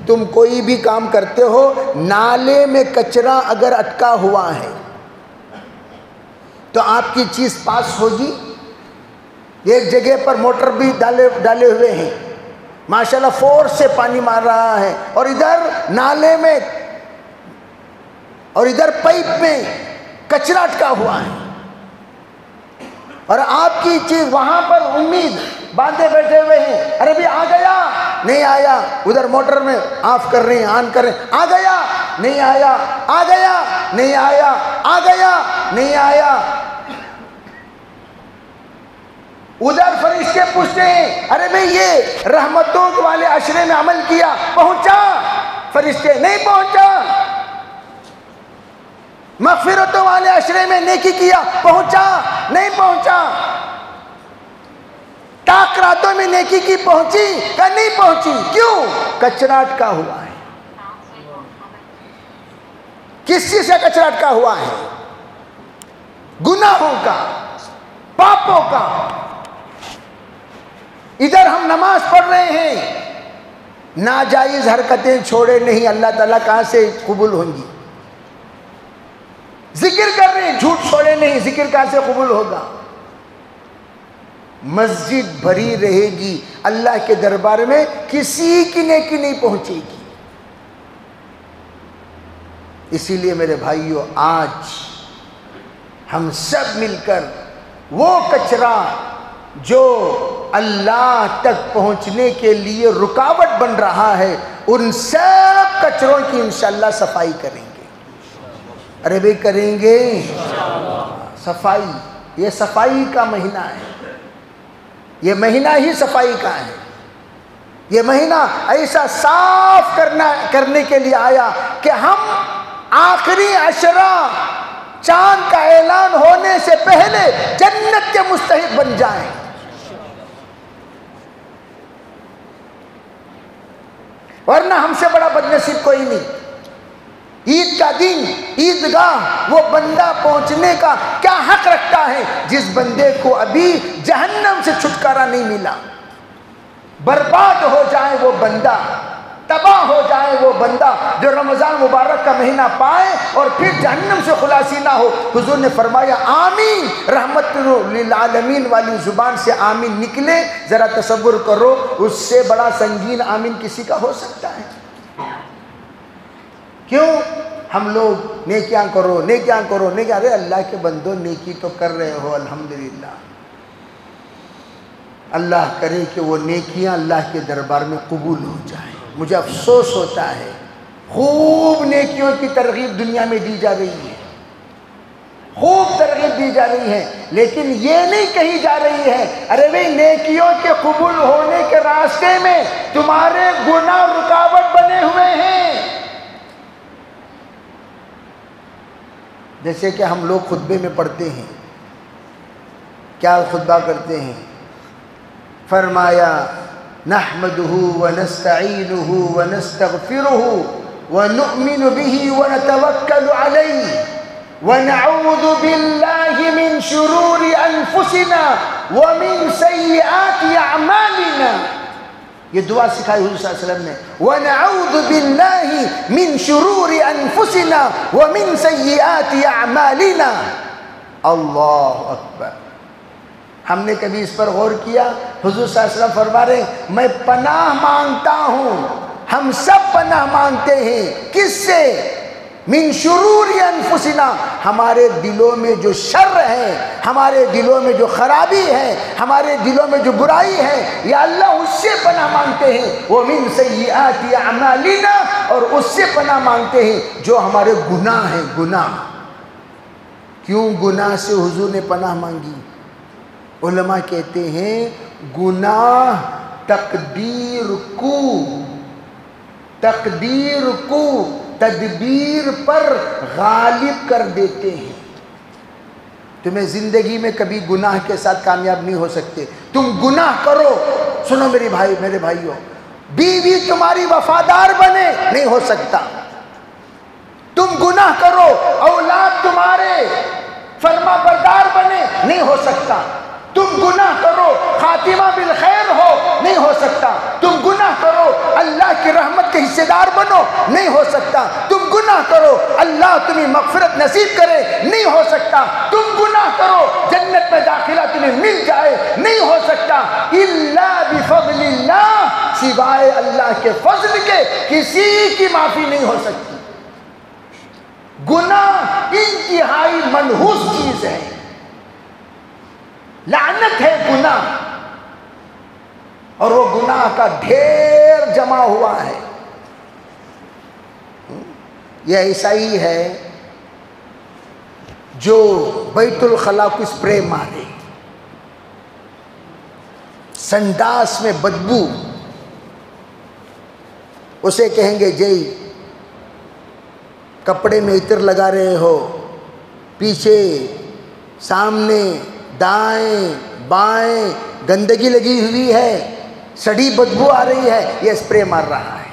تم کوئی بھی کام کرتے ہو، نالے میں کچرا اگر اٹکا ہوا ہے تو آپ کی چیز پاس ہوگی؟ ایک جگہ پر موٹر بھی ڈالے ہوئے ہیں، ماشاءاللہ فورس سے پانی مار رہا ہے، اور ادھر نالے میں اور ادھر پائپ میں کچرا اٹکا ہوا ہے. اور آپ کی چیز وہاں پر امید باندھے بیٹھے ہوئے ہیں، ارے بھی آ گیا نہیں آیا، ادھر موٹر میں آف کر رہے ہیں آن کر رہے ہیں، آ گیا نہیں آیا، آ گیا نہیں آیا، آ گیا نہیں آیا، ادھر فرشتے پوچھتے ہیں ارے بھئی یہ رحمتوں والے عشرے میں عمل کیا، پہنچا؟ فرشتے نہیں پہنچا۔ مغفرتوں والے عشرے میں نیکی کیا، پہنچا؟ نہیں پہنچا۔ طاق راتوں میں نیکی کی، پہنچی کہ نہیں پہنچی؟ کیوں؟ کچرا اٹکا ہوا ہے۔ کس چیز سے کچرا اٹکا ہوا ہے؟ گناہوں کا، پاپوں کا۔ ادھر ہم نماز پڑھ رہے ہیں، ناجائز حرکتیں چھوڑے نہیں، اللہ تعالیٰ کہاں سے قبول ہوں گی؟ ذکر کر رہے ہیں، جھوٹ چھوڑے نہیں، ذکر کہاں سے قبول ہوگا؟ مسجد بھری رہے گی، اللہ کے دربار میں کسی کی نیکی نہیں پہنچے گی۔ اسی لیے میرے بھائیوں، آج ہم سب مل کر وہ کچرا جو اللہ تک پہنچنے کے لیے رکاوٹ بن رہا ہے، ان سب کچروں کی انشاءاللہ صفائی کریں گے۔ ارے بھئی کریں گے صفائی، یہ صفائی کا مہینہ ہے، یہ مہینہ ہی صفائی کا ہے، یہ مہینہ ایسا صاف کرنے کے لیے آیا کہ ہم آخری عشرہ چاند کا اعلان ہونے سے پہلے جنت کے مستحق بن جائیں۔ ورنہ ہم سے بڑا بدنصیب کوئی نہیں۔ عید کا دن، عیدگاہ، وہ بندہ پہنچنے کا کیا حق رکھتا ہے جس بندے کو ابھی جہنم سے چھٹکارا نہیں ملا؟ برباد ہو جائے وہ بندہ، تباہ ہو جائے وہ بندہ جو رمضان مبارک کا مہینہ پائے اور پھر جہنم سے خلاصی نہ ہو۔ حضور نے فرمایا آمین، رحمت للعالمین والی زبان سے آمین نکلے، ذرا تصور کرو اس سے بڑا سنگین آمین کسی کا ہو سکتا ہے؟ کیوں؟ ہم لوگ نیکیاں کرو، نیکیاں کرو، نیکیاں، ارے اللہ کے بندو نیکی تو کر رہے ہو الحمدللہ، اللہ کرے کہ وہ نیکیاں اللہ کے دربار میں قبول ہو جائیں۔ مجھے افسوس ہوتا ہے، خوب نیکیوں کی ترغیب دنیا میں دی جا رہی ہے، خوب ترغیب دی جا رہی ہے، لیکن یہ نہیں کہی جا رہی ہے ارے بھئی نیکیوں کے قبول ہونے کے راستے میں تمہارے گناہ رکاوٹ بنے ہوئے ہیں۔ جیسے کہ ہم لوگ خطبے میں پڑھتے ہیں، کیا خطبہ کرتے ہیں؟ فرمایا نحمده ونستعینه ونستغفره ونؤمن به ونتوکل علیہ ونعوذ باللہ من شرور انفسنا ومن سیئات اعمالنا۔ یہ دعا سکھائی حضور صلی اللہ علیہ وسلم نے، وَنَعُوذُ بِاللَّهِ مِن شُرُورِ أَنفُسِنَا وَمِن سَيِّئَاتِ أَعْمَالِنَا۔ اللہ اکبر۔ ہم نے کبھی اس پر غور کیا؟ حضور صلی اللہ علیہ وسلم فرما رہے ہیں میں پناہ مانگتا ہوں، ہم سب پناہ مانگتے ہیں، کس سے؟ من شرور انفسنا، ہمارے دلوں میں جو شر ہے، ہمارے دلوں میں جو خرابی ہے، ہمارے دلوں میں جو برائی ہے، یا اللہ اس سے پناہ مانگتے ہیں۔ وَمِن سَيِّئَاتِ أَعْمَالِنَا، اور اس سے پناہ مانگتے ہیں جو ہمارے گناہ ہیں، گناہ۔ کیوں گناہ سے حضور نے پناہ مانگی؟ علماء کہتے ہیں گناہ تقدیر کو تدبیر پر غالب کر دیتے ہیں۔ تمہیں زندگی میں کبھی گناہ کے ساتھ کامیاب نہیں ہو سکتے۔ تم گناہ کرو، سنو میرے بھائیوں، بیوی تمہاری وفادار بنے، نہیں ہو سکتا۔ تم گناہ کرو، اولاد تمہارے فرما بردار بنے، نہیں ہو سکتا۔ تم گناہ کرو، خاتمہ بالخیر ہو، نہیں ہو سکتا۔ تم گناہ کرو، اللہ کی رحمت کے حصے دار بنو، نہیں ہو سکتا۔ تم گناہ کرو، اللہ تمہیں مغفرت نصیب کرے، نہیں ہو سکتا۔ تم گناہ کرو، جنت میں داخلہ تمہیں مل جائے، نہیں ہو سکتا۔ الا بفضل اللہ، سوائے اللہ کے فضل کے کسی کی معافی نہیں ہو سکتی۔ گناہ انتہائی منحوس چیز ہے۔ لعنت ہے گناہ، اور وہ گناہ کا ڈھیر جمع ہوا ہے۔ یہ ایسا ہی ہے جو بیت الخلاء کو اسپرے مارے، سنڈاس میں بدبو، اسے کہیں گے جی کپڑے میں عطر لگا رہے ہو، پیچھے سامنے دائیں بائیں گندگی لگی ہوئی ہے، سڑی بدبو آ رہی ہے، یہ اسپرے مار رہا ہے۔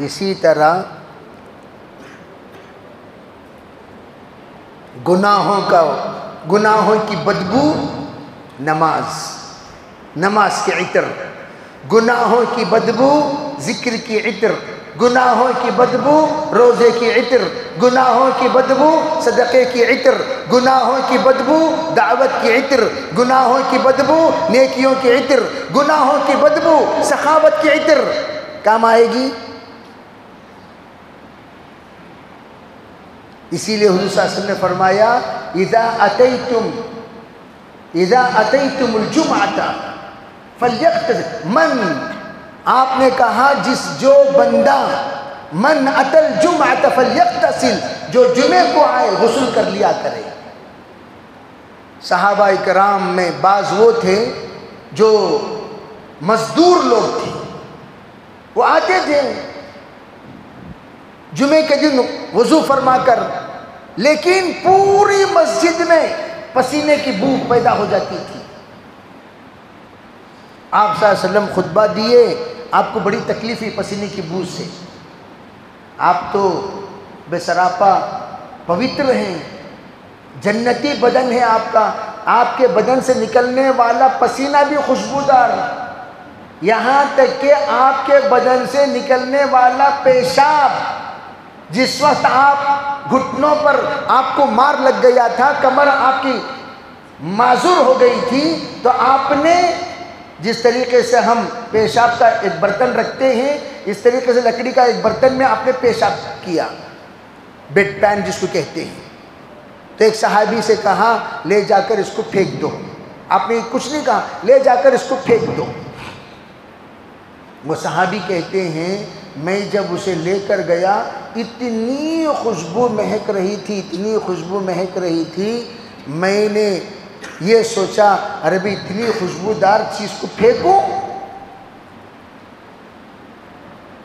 اسی طرح گناہوں کی بدبو نماز کے عطر، گناہوں کی بدبو ذکر کی عطر، گناہوں کی بدبو روزے کی عطر، گناہوں کی بدبو صدقے کی عطر، گناہوں کی بدبو دعوت کی عطر، گناہوں کی بدبو نیکیوں کی عطر، گناہوں کی بدبو سخاوت کی عطر کام آئے گی۔ اسی لیے حضور صلی اللہ علیہ وسلم نے فرمایا اذا اتیتم الجمعہ فلیغتسل، آپ نے کہا جو بندہ من اتی الجمعہ فلیغتسل، جو جمعے کو آئے غسل کر لیا کرے۔ صحابہ کرام میں بعض وہ تھے جو مزدور لوگ تھے، وہ آتے تھے جمعے کے دن وضو فرما کر، لیکن پوری مسجد میں پسینے کی بو پیدا ہو جاتی تھی۔ آپ صلی اللہ علیہ وسلم خطبہ دیے، آپ کو بڑی تکلیف ہوئی پسینے کی بو سے، آپ تو بے سراپا پوتر ہیں، جنتی بدن ہے آپ کا، آپ کے بدن سے نکلنے والا پسینہ بھی خوشبودار، یہاں تک کہ آپ کے بدن سے نکلنے والا پیشاب، جس وقت آپ گھٹنوں پر آپ کو مار لگ گیا تھا، کمر آپ کی معذور ہو گئی تھی، تو آپ نے جس طریقے سے ہم پیشاب کا ایک برتن رکھتے ہیں، اس طریقے سے لکڑی کا ایک برتن میں آپ نے پیشاب کیا، بیڈ پین جس کو کہتے ہیں۔ تو ایک صحابی سے کہا لے جا کر اس کو پھینک دو، آپ نے کچھ نہیں کہا، لے جا کر اس کو پھینک دو۔ وہ صحابی کہتے ہیں میں جب اسے لے کر گیا، اتنی خوشبو مہک رہی تھی، اتنی خوشبو مہک رہی تھی، میں نے یہ سوچا ارے بھی اتنی خوشبودار چیز کو پھینکوں،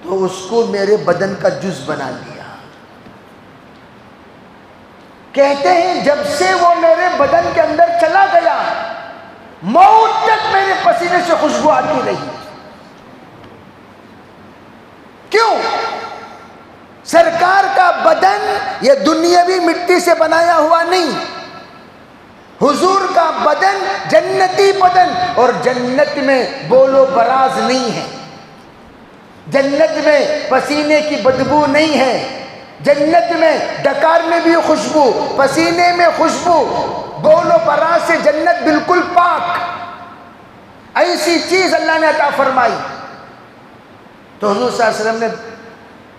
تو اس کو میرے بدن کا جز بنا لیا۔ کہتے ہیں جب سے وہ میرے بدن کے اندر چلا گیا، موت تک میرے پسینے سے خوشبو آتی رہی۔ کیوں؟ سرکار کا بدن یہ دنیاوی مٹی سے بنایا ہوا نہیں، حضور کا بدن جنتی بدن، اور جنت میں بول و براز نہیں ہے، جنت میں پسینے کی بدبو نہیں ہے، جنت میں ڈکار میں بھی خوشبو، پسینے میں خوشبو، بول و براز سے جنت بالکل پاک، ایسی چیز اللہ نے عطا فرمائی۔ تو حضور صلی اللہ علیہ وسلم نے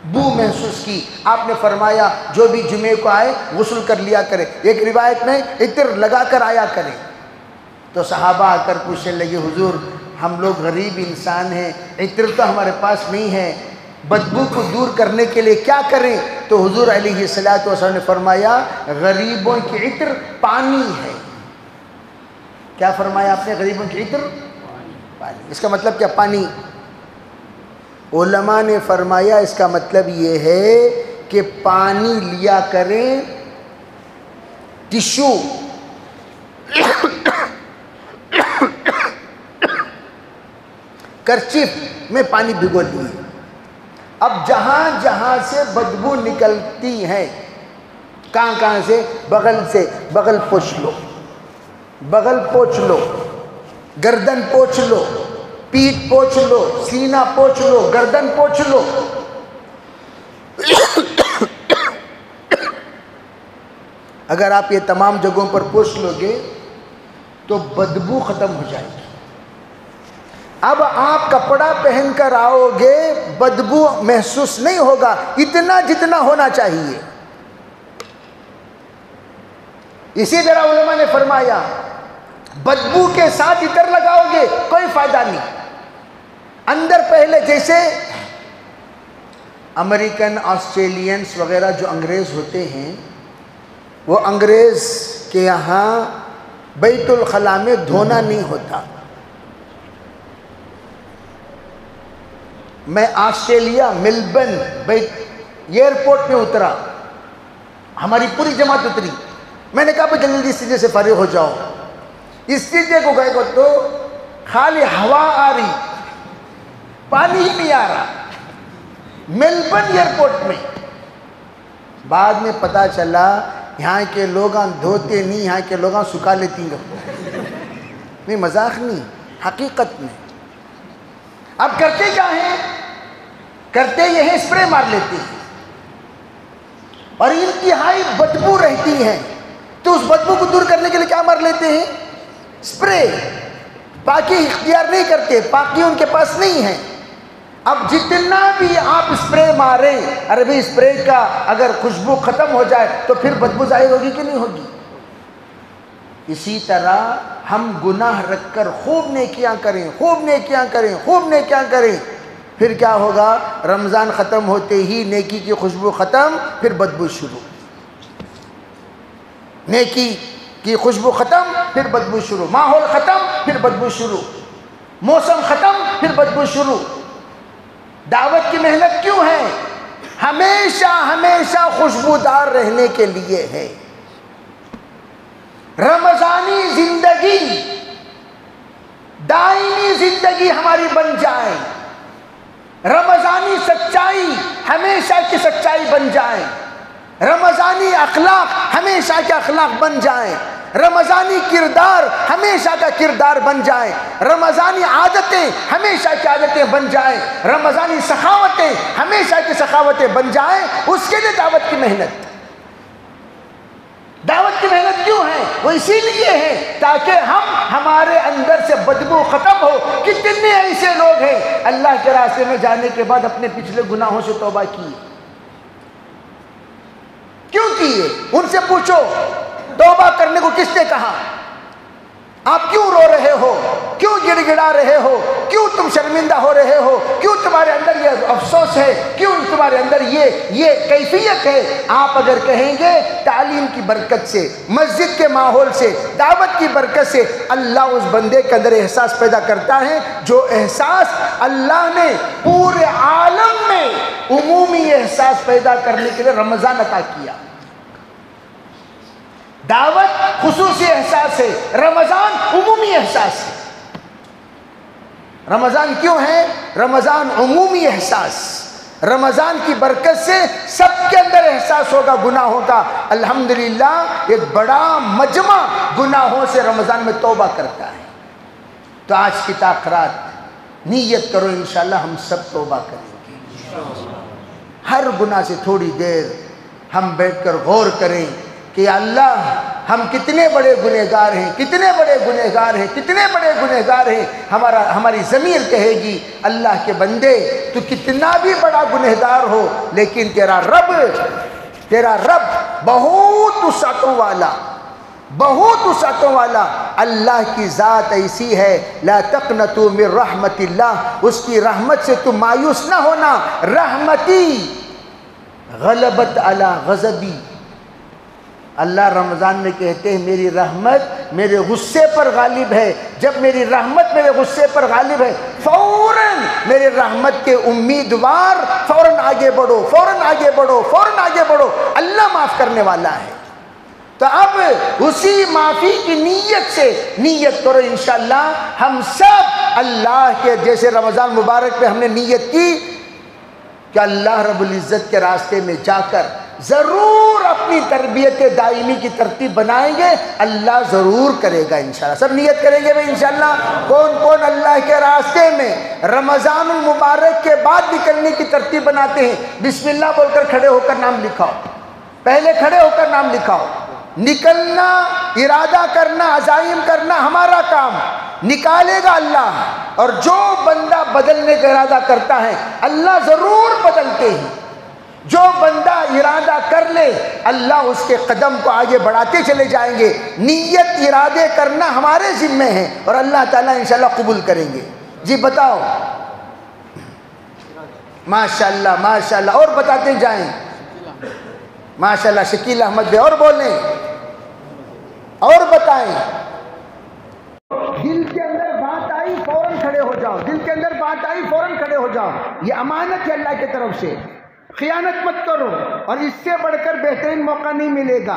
بو محسوس کی، آپ نے فرمایا جو بھی جمعے کو آئے غسل کر لیا کرے، ایک روایت میں عطر لگا کر آیا کرے۔ تو صحابہ آ کر پوچھنے لگے حضور ہم لوگ غریب انسان ہیں، عطر تو ہمارے پاس نہیں ہے، بدبو کو دور کرنے کے لیے کیا کریں؟ تو حضور علیہ الصلوۃ والسلام نے فرمایا غریبوں کی عطر پانی ہے۔ کیا فرمایا آپ نے؟ غریبوں کی عطر پانی۔ اس کا مطلب کیا پانی؟ علماء نے فرمایا اس کا مطلب یہ ہے کہ پانی لیا کریں، ٹشو کرچیف میں پانی بھگو لیے۔ اب جہاں جہاں سے بدبو نکلتی ہے، کہاں کہاں سے؟ بغل سے، بغل پوچھ لو، بغل پوچھ لو، گردن پوچھ لو، پیٹھ پوچھ لو، سینہ پوچھ لو، گردن پوچھ لو۔ اگر آپ یہ تمام جگہوں پر پوچھ لو گے تو بدبو ختم ہو جائے گی۔ اب آپ کپڑا پہن کر آؤ گے، بدبو محسوس نہیں ہوگا اتنا جتنا ہونا چاہیے۔ اسی طرح علماء نے فرمایا بدبو کے ساتھ عطر لگاؤ گے کوئی فائدہ نہیں، اندر پہلے جیسے امریکن آسٹریلینز وغیرہ جو انگریز ہوتے ہیں، وہ انگریز کے یہاں بیت الخلاء میں دھونا نہیں ہوتا۔ میں آسٹریلیا میلبرن ایئرپورٹ میں اترا، ہماری پوری جماعت اتری، میں نے کہا بھائی جلدی اس سجدے سے فارغ ہو جاؤ۔ اس سجدے کو گئے کو تو خالی ہوا آ رہی، پانی ہی نہیں آ رہا میلبرن ایئرپورٹ میں۔ بعد میں پتا چلا یہاں کے لوگ دھوتے نہیں، یہاں کے لوگ سکھا لیتی نہیں، مذاق نہیں، حقیقت میں۔ اب کرتے کیا ہیں؟ کرتے یہ ہیں اسپرے مار لیتے ہیں، اور انتہائی بدبو رہتی ہے، تو اس بدبو کو دور کرنے کے لیے کیا مار لیتے ہیں؟ اسپرے۔ پاکی اختیار نہیں کرتے، پاکی ان کے پاس نہیں ہے۔ اب جتنا بھی آپ اسپرے ماریں، ارے بھی اسپرے کا اگر خوشبو ختم ہو جائے تو پھر بدبو ظاہر ہوگی کہ نہیں ہوگی؟ اسی طرح ہم گناہ رکھ کر خوب نیکیاں کریں، خوب نیکیاں کریں، خوب نیکیاں کریں، پھر کیا ہوگا؟ رمضان ختم ہوتے ہی نیکی کی خوشبو ختم، پھر بدبو شروع۔ نیکی کی خوشبو ختم، پھر بدبو شروع، ماحول ختم، پھر بدبو شروع، موسم ختم، پھر بدبو شروع۔ دعوت کی محنت کیوں ہے؟ ہمیشہ ہمیشہ خوشبودار رہنے کے لیے ہے۔ رمضانی زندگی دائمی زندگی ہماری بن جائے، رمضانی سچائی ہمیشہ کی سچائی بن جائے، رمضانی اخلاق ہمیشہ کے اخلاق بن جائیں، رمضانی کردار ہمیشہ کا کردار بن جائیں، رمضانی عادتیں ہمیشہ کی عادتیں بن جائیں، رمضانی سخاوتیں ہمیشہ کی سخاوتیں بن جائیں۔ اس کے لیے دعوت کی محنت۔ دعوت کی محنت کیوں ہے؟ وہ اسی لیے ہے تاکہ ہمارے اندر سے بدبو ختم ہو۔ کتنے ایسے لوگ ہیں اللہ کے راستے میں جانے کے بعد اپنے پچھلے گناہوں سے توبہ کی؟ کیوں کیے؟ ان سے پوچھو توبہ کرنے کو کس نے کہا؟ آپ کیوں رو رہے ہو؟ کیوں گڑ گڑا رہے ہو؟ کیوں تم شرمندہ ہو رہے ہو؟ کیوں تمہارے اندر یہ افسوس ہے؟ کیوں تمہارے اندر یہ کیفیت ہے؟ آپ اگر کہیں گے تعلیم کی برکت سے، مسجد کے ماحول سے، دعوت کی برکت سے اللہ اس بندے کے اندر احساس پیدا کرتا ہے، جو احساس اللہ نے پورے عالم میں عمومی احساس پیدا کرنے کے لیے رمضان عطا کیا۔ دعوت خصوصی احساس ہے، رمضان عمومی احساس ہے۔ رمضان کیوں ہے؟ رمضان عمومی احساس، رمضان کی برکت سے سب کے اندر احساس ہوگا گناہوں کا۔ الحمدللہ ایک بڑا مجمع گناہوں سے رمضان میں توبہ کرتا ہے۔ تو آج کی تاخیرات نیت کرو، انشاءاللہ ہم سب توبہ کریں گے۔ ہر گناہ سے تھوڑی دیر ہم بیٹھ کر غور کریں کہ اللہ ہم کتنے بڑے گنہگار ہیں، کتنے بڑے گنہگار ہیں، کتنے بڑے گنہگار ہیں۔ ہماری ضمیر کہے گی اللہ کے بندے تو کتنا بھی بڑا گنہگار ہو، لیکن تیرا رب بہت وسعتوں والا، بہت وسعتوں والا۔ اللہ کی ذات ایسی ہے، لا تقنطوا من رحمت اللہ، اس کی رحمت سے تم مایوس نہ ہونا۔ رحمتی غلبت علی غضبی، اللہ رمضان میں کہتے ہیں میری رحمت میرے غصے پر غالب ہے۔ جب میری رحمت میرے غصے پر غالب ہے، فوراً میرے رحمت کے امیدوار فوراً آگے بڑھو، فوراً آگے بڑھو، فوراً آگے بڑھو، اللہ معاف کرنے والا ہے۔ تو اب اسی معافی کی نیت سے نیت کرو، انشاءاللہ ہم سب اللہ کے جیسے رمضان مبارک میں ہم نے نیت کی کہ اللہ رب العزت کے راستے میں جا کر ضرور اپنی تربیت دائمی کی ترتیب بنائیں گے، اللہ ضرور کرے گا انشاءاللہ۔ سب نیت کریں گے بھائی انشاءاللہ۔ کون کون اللہ کے راستے میں رمضان المبارک کے بعد نکلنے کی ترتیب بناتے ہیں؟ بسم اللہ بول کر کھڑے ہو کر نام لکھاؤ، پہلے کھڑے ہو کر نام لکھاؤ۔ نکلنا، ارادہ کرنا، عزائم کرنا ہمارا کام، نکالے گا اللہ۔ اور جو بندہ بدلنے کا ارادہ کرتا ہے اللہ ضرور بدلتے ہیں۔ جو بندہ ارادہ کر لے اللہ اس کے قدم کو آگے بڑھاتے چلے جائیں گے. نیت ارادے کرنا ہمارے ذمے ہیں اور اللہ تعالیٰ انشاءاللہ قبول کریں گے. جی بتاؤ. ماشاءاللہ ماشاءاللہ. اور بتاتے جائیں. ماشاءاللہ شکیل احمد بھائی. اور بولیں اور بتائیں. دل کے اندر بات آئی فوراً کھڑے ہو جاؤ. دل کے اندر بات آئی فوراً کھڑے ہو جاؤ. یہ امانت ہے اللہ کی طرف سے. خیانت مت کرو اور اس سے بڑھ کر بہترین موقع نہیں ملے گا.